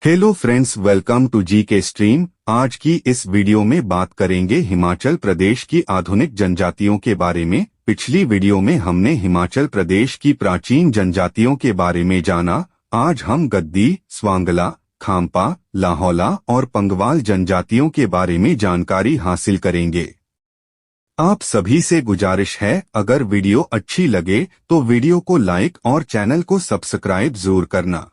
Hello friends, welcome to जी के stream. आज की इस वीडियो में बात करेंगे हिमाचल प्रदेश की आधुनिक जनजातियों के बारे में। पिछली वीडियो में हमने हिमाचल प्रदेश की प्राचीन जनजातियों के बारे में जाना। आज हम गद्दी, स्वांगला, खाम्पा, लाहौला और पंगवाल जनजातियों के बारे में जानकारी हासिल करेंगे। आप सभी से गुजारिश है, अगर वीडियो अच्छी लगे तो वीडियो को लाइक और चैनल को सब्सक्राइब जरूर करना।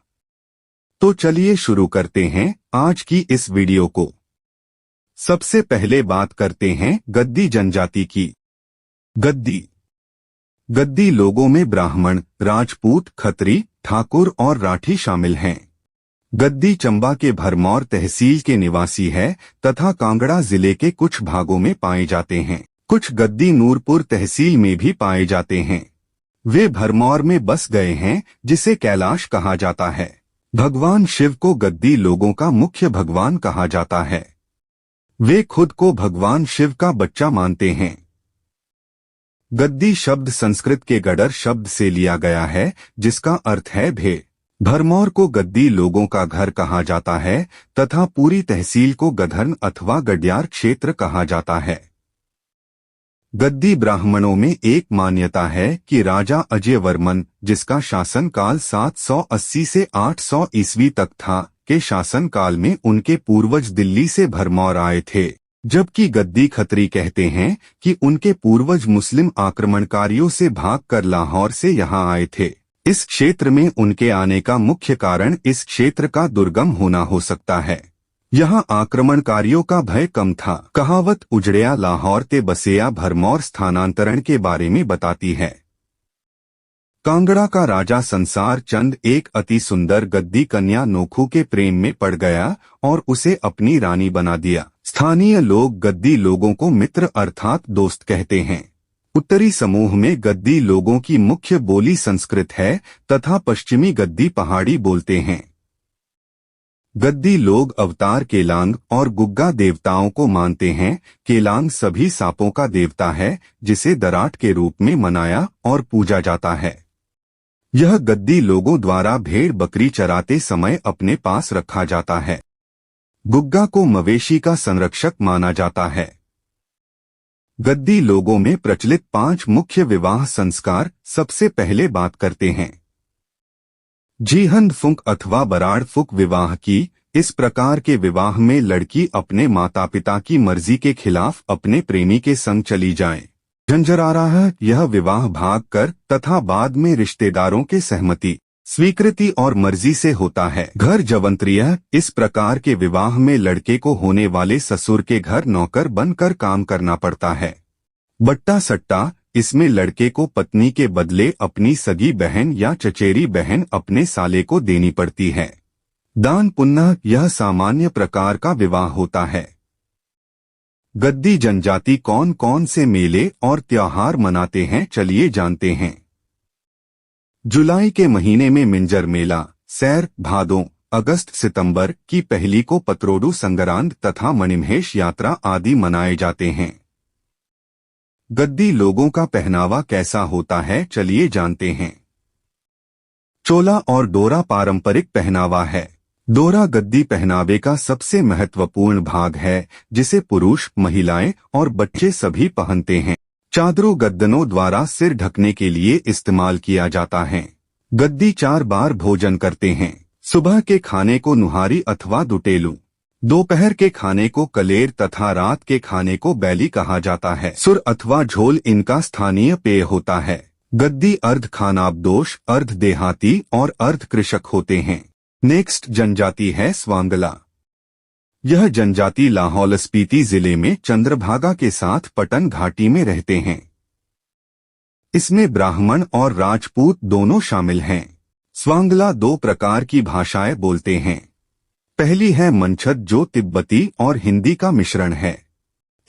तो चलिए शुरू करते हैं आज की इस वीडियो को। सबसे पहले बात करते हैं गद्दी जनजाति की। गद्दी लोगों में ब्राह्मण, राजपूत, खत्री, ठाकुर और राठी शामिल हैं। गद्दी चंबा के भरमौर तहसील के निवासी है तथा कांगड़ा जिले के कुछ भागों में पाए जाते हैं। कुछ गद्दी नूरपुर तहसील में भी पाए जाते हैं। वे भरमौर में बस गए हैं, जिसे कैलाश कहा जाता है। भगवान शिव को गद्दी लोगों का मुख्य भगवान कहा जाता है। वे खुद को भगवान शिव का बच्चा मानते हैं। गद्दी शब्द संस्कृत के गडर शब्द से लिया गया है, जिसका अर्थ है भे। भरमौर को गद्दी लोगों का घर कहा जाता है तथा पूरी तहसील को गधर्न अथवा गड्यार क्षेत्र कहा जाता है। गद्दी ब्राह्मणों में एक मान्यता है कि राजा अजयवर्मन, जिसका शासनकाल 780 से 800 ईस्वी तक था, के शासनकाल में उनके पूर्वज दिल्ली से भरमौर आए थे। जबकि गद्दी खत्री कहते हैं कि उनके पूर्वज मुस्लिम आक्रमणकारियों से भागकर लाहौर से यहां आए थे। इस क्षेत्र में उनके आने का मुख्य कारण इस क्षेत्र का दुर्गम होना हो सकता है। यहाँ आक्रमणकारियों का भय कम था। कहावत उजड़िया लाहौर ते बसेया भरमौर स्थानांतरण के बारे में बताती है। कांगड़ा का राजा संसार चंद एक अति सुंदर गद्दी कन्या नोखू के प्रेम में पड़ गया और उसे अपनी रानी बना दिया। स्थानीय लोग गद्दी लोगों को मित्र अर्थात दोस्त कहते हैं। उत्तरी समूह में गद्दी लोगों की मुख्य बोली संस्कृत है तथा पश्चिमी गद्दी पहाड़ी बोलते हैं। गद्दी लोग अवतार केलांग और गुग्गा देवताओं को मानते हैं। केलांग सभी सांपों का देवता है, जिसे दराट के रूप में मनाया और पूजा जाता है। यह गद्दी लोगों द्वारा भेड़ बकरी चराते समय अपने पास रखा जाता है। गुग्गा को मवेशी का संरक्षक माना जाता है। गद्दी लोगों में प्रचलित 5 मुख्य विवाह संस्कार सबसे पहले बात करते हैं। जीहंद फुंक अथवा बराड़ फुक विवाह की। इस प्रकार के विवाह में लड़की अपने माता पिता की मर्जी के खिलाफ अपने प्रेमी के संग चली जाए। झंझरारा यह विवाह भाग कर तथा बाद में रिश्तेदारों के सहमति, स्वीकृति और मर्जी से होता है। घर जवंत्रिय। इस प्रकार के विवाह में लड़के को होने वाले ससुर के घर नौकर बनकर काम करना पड़ता है। बट्टा सट्टा। इसमें लड़के को पत्नी के बदले अपनी सगी बहन या चचेरी बहन अपने साले को देनी पड़ती है। दान पुण्य। यह सामान्य प्रकार का विवाह होता है। गद्दी जनजाति कौन कौन से मेले और त्योहार मनाते हैं, चलिए जानते हैं। जुलाई के महीने में मिंजर मेला, सैर, भादों, अगस्त सितंबर की पहली को पतरोडू संगरांद तथा मणिमहेश यात्रा आदि मनाए जाते हैं। गद्दी लोगों का पहनावा कैसा होता है, चलिए जानते हैं। चोला और डोरा पारंपरिक पहनावा है। डोरा गद्दी पहनावे का सबसे महत्वपूर्ण भाग है, जिसे पुरुष, महिलाएं और बच्चे सभी पहनते हैं। चादरों गद्दनों द्वारा सिर ढकने के लिए इस्तेमाल किया जाता है। गद्दी 4 बार भोजन करते हैं। सुबह के खाने को नुहारी अथवा दुटेलू, दोपहर के खाने को कलेर तथा रात के खाने को बैली कहा जाता है। सुर अथवा झोल इनका स्थानीय पेय होता है। गद्दी अर्ध खानाबदोश, अर्ध देहाती और अर्ध कृषक होते हैं। नेक्स्ट जनजाति है स्वांगला। यह जनजाति लाहौल स्पीति जिले में चंद्रभागा के साथ पटन घाटी में रहते हैं। इसमें ब्राह्मण और राजपूत दोनों शामिल हैं। स्वांगला 2 प्रकार की भाषाएं बोलते हैं। पहली है मनछद, जो तिब्बती और हिंदी का मिश्रण है।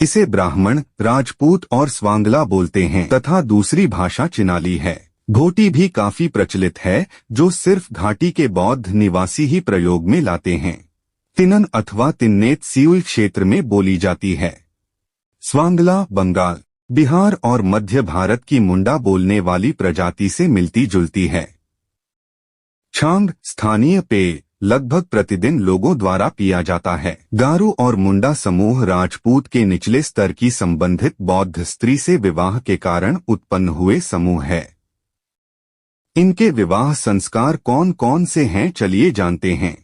इसे ब्राह्मण, राजपूत और स्वांगला बोलते हैं तथा दूसरी भाषा चिनाली है। घोटी भी काफी प्रचलित है, जो सिर्फ घाटी के बौद्ध निवासी ही प्रयोग में लाते हैं। तिनन अथवा तिन्नेत सिउल क्षेत्र में बोली जाती है। स्वांगला बंगाल, बिहार और मध्य भारत की मुंडा बोलने वाली प्रजाति से मिलती जुलती है। छांग स्थानीय पेय, लगभग प्रतिदिन लोगों द्वारा पिया जाता है। गारो और मुंडा समूह राजपूत के निचले स्तर की संबंधित बौद्ध स्त्री से विवाह के कारण उत्पन्न हुए समूह है। इनके विवाह संस्कार कौन कौन से हैं, चलिए जानते हैं।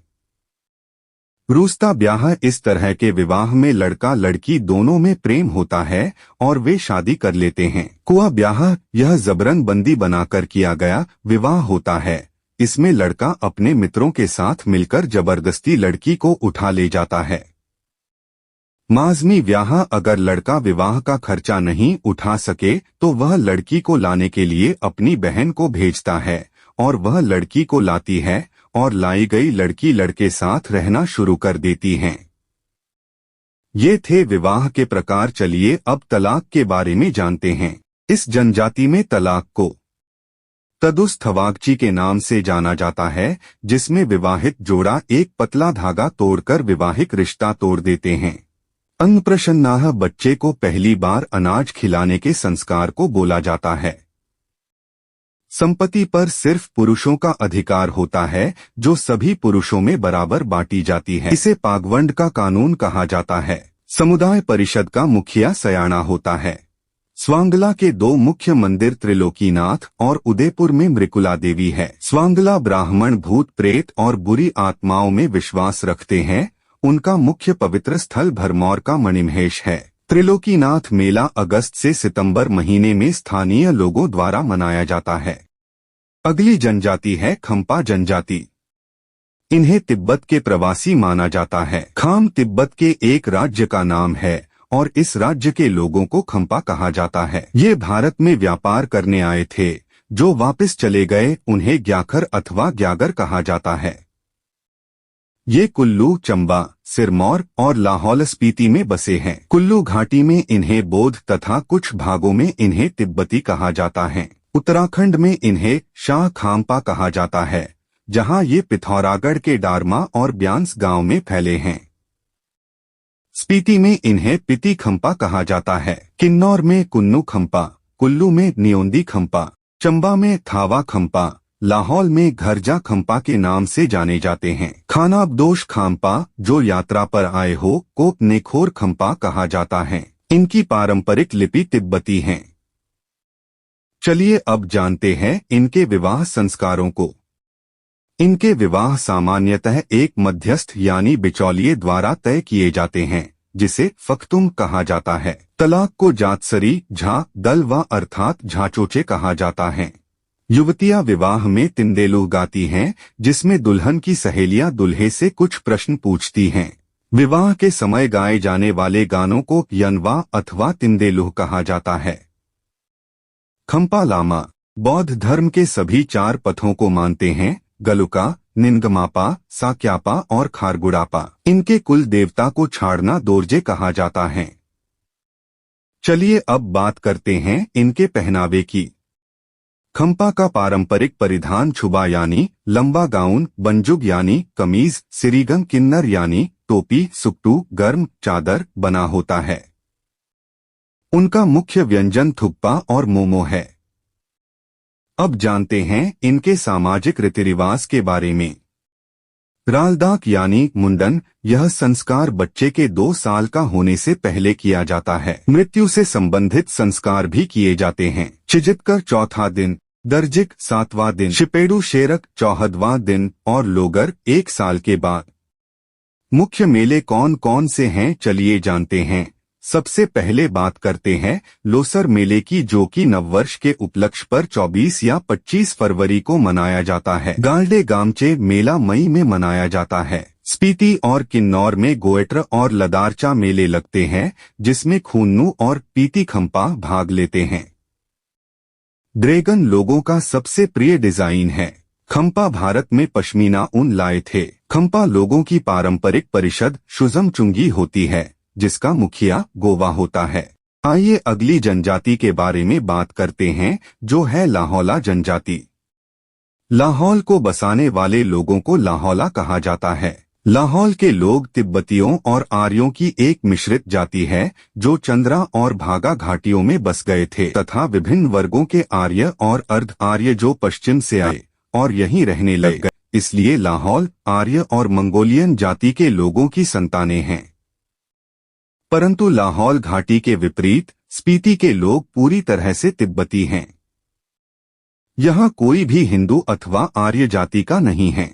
रूस्ता ब्याह इस तरह के विवाह में लड़का लड़की दोनों में प्रेम होता है और वे शादी कर लेते हैं। कुआ ब्याह यह जबरन बंदी बनाकर किया गया विवाह होता है। इसमें लड़का अपने मित्रों के साथ मिलकर जबरदस्ती लड़की को उठा ले जाता है। माजमी ब्याह अगर लड़का विवाह का खर्चा नहीं उठा सके तो वह लड़की को लाने के लिए अपनी बहन को भेजता है और वह लड़की को लाती है और लाई गई लड़की लड़के साथ रहना शुरू कर देती हैं। ये थे विवाह के प्रकार। चलिए अब तलाक के बारे में जानते हैं। इस जनजाति में तलाक को तदुस थवागची के नाम से जाना जाता है, जिसमें विवाहित जोड़ा एक पतला धागा तोड़कर विवाहिक रिश्ता तोड़ देते हैं। अन्नप्रशन्नाह बच्चे को पहली बार अनाज खिलाने के संस्कार को बोला जाता है। संपत्ति पर सिर्फ पुरुषों का अधिकार होता है, जो सभी पुरुषों में बराबर बांटी जाती है। इसे पागवंड का कानून कहा जाता है। समुदाय परिषद का मुखिया सयाना होता है। स्वांगला के दो मुख्य मंदिर त्रिलोकीनाथ और उदयपुर में मृकुला देवी है। स्वांगला ब्राह्मण भूत प्रेत और बुरी आत्माओं में विश्वास रखते हैं। उनका मुख्य पवित्र स्थल भरमौर का मणिमहेश है। त्रिलोकीनाथ मेला अगस्त से सितंबर महीने में स्थानीय लोगों द्वारा मनाया जाता है। अगली जनजाति है खम्पा जनजाति। इन्हें तिब्बत के प्रवासी माना जाता है। खाम तिब्बत के एक राज्य का नाम है और इस राज्य के लोगों को खम्पा कहा जाता है। ये भारत में व्यापार करने आए थे। जो वापस चले गए उन्हें ग्याखर अथवा ग्यागर कहा जाता है। ये कुल्लू, चंबा, सिरमौर और लाहौल स्पीति में बसे हैं। कुल्लू घाटी में इन्हें बौद्ध तथा कुछ भागों में इन्हें तिब्बती कहा जाता है। उत्तराखंड में इन्हें शाह खाम्पा कहा जाता है, जहां ये पिथौरागढ़ के डारमा और ब्यांस गांव में फैले हैं। स्पीति में इन्हें पिती खम्पा कहा जाता है। किन्नौर में कुन्नू खम्पा, कुल्लू में नियोंदी खम्पा, चंबा में थावा खम्पा, लाहौल में घरजा खम्पा के नाम से जाने जाते हैं। खानाबदोश खाम्पा जो यात्रा पर आए हो को नेखोर खम्पा कहा जाता है। इनकी पारंपरिक लिपि तिब्बती है। चलिए अब जानते हैं इनके विवाह संस्कारों को। इनके विवाह सामान्यतः एक मध्यस्थ यानी बिचौलिए द्वारा तय किए जाते हैं, जिसे फख्तुम कहा जाता है। तलाक को जातसरी, झा, दल व अर्थात झाचोचे कहा जाता है। युवतियां विवाह में तिंदेलुह गाती हैं, जिसमें दुल्हन की सहेलियां दुल्हे से कुछ प्रश्न पूछती हैं। विवाह के समय गाए जाने वाले गानों को यनवा अथवा तिंदेलुह कहा जाता है। खम्पा लामा बौद्ध धर्म के सभी 4 पथों को मानते हैं: गलुका, निन्गमापा, साक्यापा और खारगुड़ापा। इनके कुल देवता को छाड़ना दोर्जे कहा जाता है। चलिए अब बात करते हैं इनके पहनावे की। खम्पा का पारंपरिक परिधान छुबा यानी लंबा गाउन, बंजुग यानी कमीज, सिरीगंग किन्नर यानी टोपी, सुक्टू गर्म चादर बना होता है। उनका मुख्य व्यंजन थुक्पा और मोमो है। अब जानते हैं इनके सामाजिक रीति रिवाज के बारे में। रालदाक यानी मुंडन, यह संस्कार बच्चे के 2 साल का होने से पहले किया जाता है। मृत्यु से संबंधित संस्कार भी किए जाते हैं। चिजितकर चौथा दिन, दर्जिक 7वां दिन, शिपेडू शेरक 14वां दिन और लोगर 1 साल के बाद। मुख्य मेले कौन कौन से हैं, चलिए जानते हैं। सबसे पहले बात करते हैं लोसर मेले की, जो कि नववर्ष के उपलक्ष्य पर 24 या 25 फरवरी को मनाया जाता है। गाल्डे गामचे मेला मई में मनाया जाता है। स्पीति और किन्नौर में गोएट्र और लदारचा मेले लगते हैं, जिसमें खून्नू और पीती खम्पा भाग लेते हैं। ड्रैगन लोगों का सबसे प्रिय डिजाइन है। खम्पा भारत में पश्मीना ऊन लाए थे। खम्पा लोगों की पारंपरिक परिषद शुजम चुंगी होती है, जिसका मुखिया गोवा होता है। आइए अगली जनजाति के बारे में बात करते हैं, जो है लाहौला जनजाति। लाहौल को बसाने वाले लोगों को लाहौला कहा जाता है। लाहौल के लोग तिब्बतियों और आर्यों की एक मिश्रित जाति है, जो चंद्रा और भागा घाटियों में बस गए थे, तथा विभिन्न वर्गों के आर्य और अर्ध आर्य जो पश्चिम से आए और यहीं रहने लग गए। इसलिए लाहौल आर्य और मंगोलियन जाति के लोगों की संतानें हैं। परंतु लाहौल घाटी के विपरीत स्पीति के लोग पूरी तरह से तिब्बती हैं। यहाँ कोई भी हिंदू अथवा आर्य जाति का नहीं है।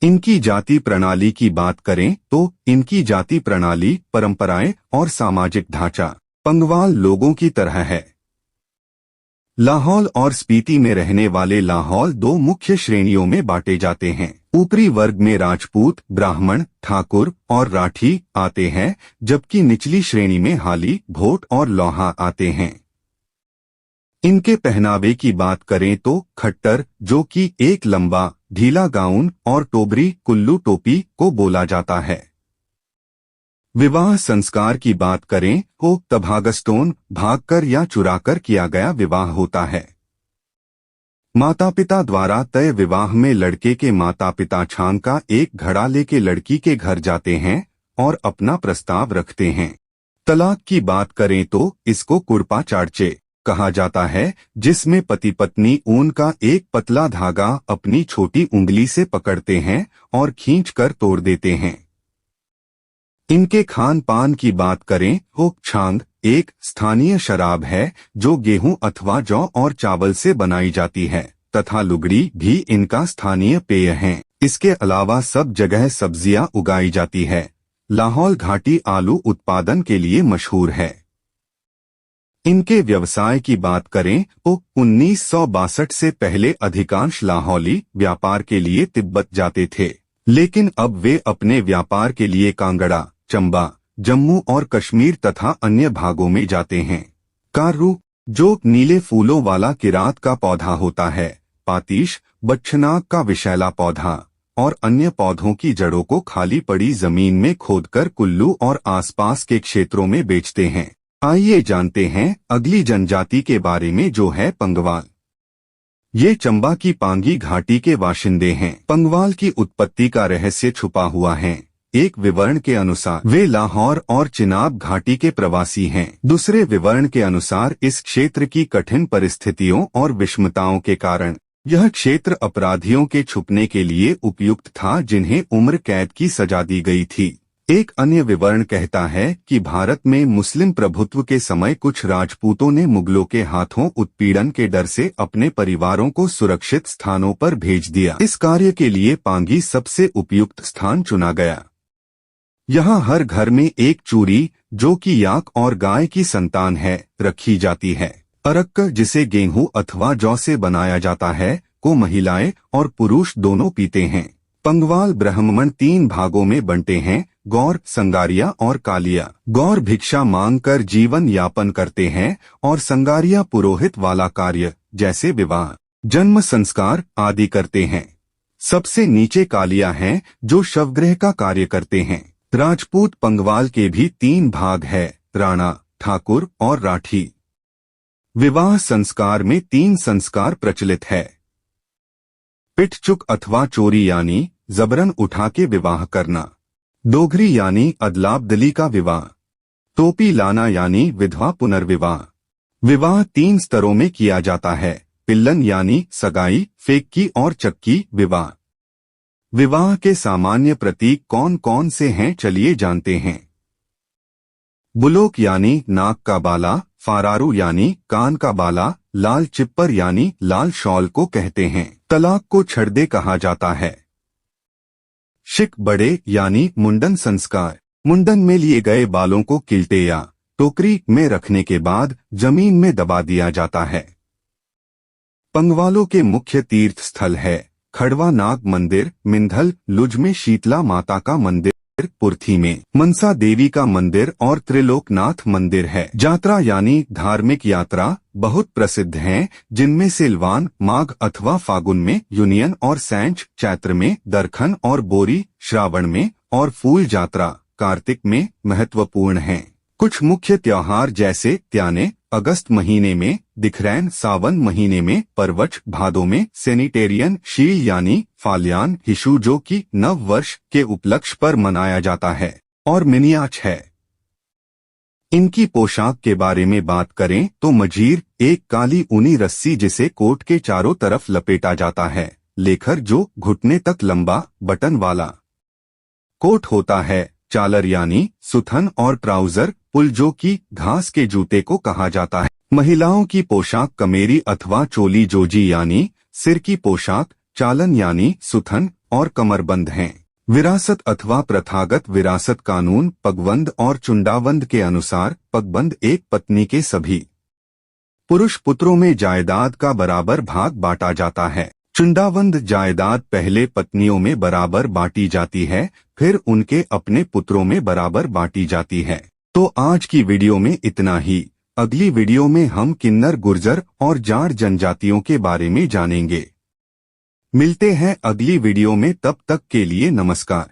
इनकी जाति प्रणाली की बात करें तो इनकी जाति प्रणाली, परंपराएं और सामाजिक ढांचा पंगवाल लोगों की तरह है। लाहौल और स्पीति में रहने वाले लाहौल दो मुख्य श्रेणियों में बांटे जाते हैं। ऊपरी वर्ग में राजपूत, ब्राह्मण, ठाकुर और राठी आते हैं, जबकि निचली श्रेणी में हाली, भोट और लोहा आते हैं। इनके पहनावे की बात करें तो खट्टर, जो कि एक लंबा ढीला गाउन, और टोबरी, कुल्लू टोपी को बोला जाता है। विवाह संस्कार की बात करें तो तभागस्टोन, भागकर या चुराकर किया गया विवाह होता है। माता पिता द्वारा तय विवाह में लड़के के माता पिता छान का एक घड़ा लेके लड़की के घर जाते हैं और अपना प्रस्ताव रखते हैं। तलाक की बात करें तो इसको कुड़पा चाड़चे कहा जाता है, जिसमें पति पत्नी ऊन का एक पतला धागा अपनी छोटी उंगली से पकड़ते हैं और खींचकर तोड़ देते हैं। इनके खान पान की बात करें तो छांग एक स्थानीय शराब है जो गेहूं अथवा जौ और चावल से बनाई जाती है, तथा लुगड़ी भी इनका स्थानीय पेय है। इसके अलावा सब जगह सब्जियां उगाई जाती है। लाहौल घाटी आलू उत्पादन के लिए मशहूर है। इनके व्यवसाय की बात करें तो 1962 से पहले अधिकांश लाहौली व्यापार के लिए तिब्बत जाते थे, लेकिन अब वे अपने व्यापार के लिए कांगड़ा, चंबा, जम्मू और कश्मीर तथा अन्य भागों में जाते हैं। काररू, जो नीले फूलों वाला किरात का पौधा होता है, पातीश, बच्छनाग का विशैला पौधा और अन्य पौधों की जड़ों को खाली पड़ी जमीन में खोदकर कुल्लू और आसपास के क्षेत्रों में बेचते हैं। आइए जानते हैं अगली जनजाति के बारे में, जो है पंगवाल। ये चंबा की पांगी घाटी के बाशिंदे हैं। पंगवाल की उत्पत्ति का रहस्य छुपा हुआ है। एक विवरण के अनुसार वे लाहौर और चिनाब घाटी के प्रवासी हैं। दूसरे विवरण के अनुसार इस क्षेत्र की कठिन परिस्थितियों और विषमताओं के कारण यह क्षेत्र अपराधियों के छुपने के लिए उपयुक्त था, जिन्हें उम्र कैद की सजा दी गई थी। एक अन्य विवरण कहता है कि भारत में मुस्लिम प्रभुत्व के समय कुछ राजपूतों ने मुगलों के हाथों उत्पीड़न के डर से अपने परिवारों को सुरक्षित स्थानों पर भेज दिया। इस कार्य के लिए पांगी सबसे उपयुक्त स्थान चुना गया। यहाँ हर घर में एक चूरी, जो कि याक और गाय की संतान है, रखी जाती है। अरक्क, जिसे गेहूं अथवा जौ से बनाया जाता है, को महिलाएं और पुरुष दोनों पीते हैं। पंगवाल ब्राह्मण 3 भागों में बंटे हैं, गौर, संगारिया और कालिया। गौर भिक्षा मांगकर जीवन यापन करते हैं और संगारिया पुरोहित वाला कार्य जैसे विवाह, जन्म संस्कार आदि करते हैं। सबसे नीचे कालिया हैं, जो शवगृह का कार्य करते हैं। राजपूत पंगवाल के भी 3 भाग है, राणा, ठाकुर और राठी। विवाह संस्कार में 3 संस्कार प्रचलित है। पिटचुक अथवा चोरी यानी जबरन उठा के विवाह करना, डोगरी यानी अदलाबदली का विवाह, टोपी लाना यानी विधवा पुनर्विवाह। विवाह 3 स्तरों में किया जाता है, पिल्लन यानी सगाई, फेक्की और चक्की विवाह। विवाह के सामान्य प्रतीक कौन कौन से हैं, चलिए जानते हैं। बुलोक यानी नाक का बाला, फारारू यानी कान का बाला, लाल चिप्पर यानी लाल शॉल को कहते हैं। तलाक को छड़दे कहा जाता है। शिक बड़े यानी मुंडन संस्कार, मुंडन में लिए गए बालों को किल्टे या टोकरी में रखने के बाद जमीन में दबा दिया जाता है। पंगवालों के मुख्य तीर्थ स्थल है खड़वा नाग मंदिर, मिंधल लुज में शीतला माता का मंदिर, पुर्थी में मनसा देवी का मंदिर और त्रिलोकनाथ मंदिर है। यात्रा यानी धार्मिक यात्रा बहुत प्रसिद्ध हैं, जिनमें सिलवान माघ अथवा फागुन में, यूनियन और सैंच चैत्र में, दरखन और बोरी श्रावण में और फूल यात्रा कार्तिक में महत्वपूर्ण हैं। कुछ मुख्य त्योहार जैसे त्याने अगस्त महीने में, दिखरैन सावन महीने में, परवच भादों में, सैनिटेरियन शील यानी फाल्यान हिशु जो कि नव वर्ष के उपलक्ष्य पर मनाया जाता है, और मिनियाच है। इनकी पोशाक के बारे में बात करें तो मजीर एक काली ऊनी रस्सी जिसे कोट के चारों तरफ लपेटा जाता है, लेखर जो घुटने तक लंबा बटन वाला कोट होता है, चालर यानी सुथन और ट्राउजर पुल जो कि घास के जूते को कहा जाता है। महिलाओं की पोशाक कमेरी अथवा चोली जोजी यानी सिर की पोशाक, चालन यानी सुथन और कमरबंद हैं। विरासत अथवा प्रथागत विरासत कानून पगबंद और चुंडाबंद के अनुसार पगबंद एक पत्नी के सभी पुरुष पुत्रों में जायदाद का बराबर भाग बांटा जाता है। चुंडाबंद जायदाद पहले पत्नियों में बराबर बांटी जाती है, फिर उनके अपने पुत्रों में बराबर बांटी जाती है। तो आज की वीडियो में इतना ही। अगली वीडियो में हम किन्नर, गुर्जर और जाट जनजातियों के बारे में जानेंगे। मिलते हैं अगली वीडियो में, तब तक के लिए नमस्कार।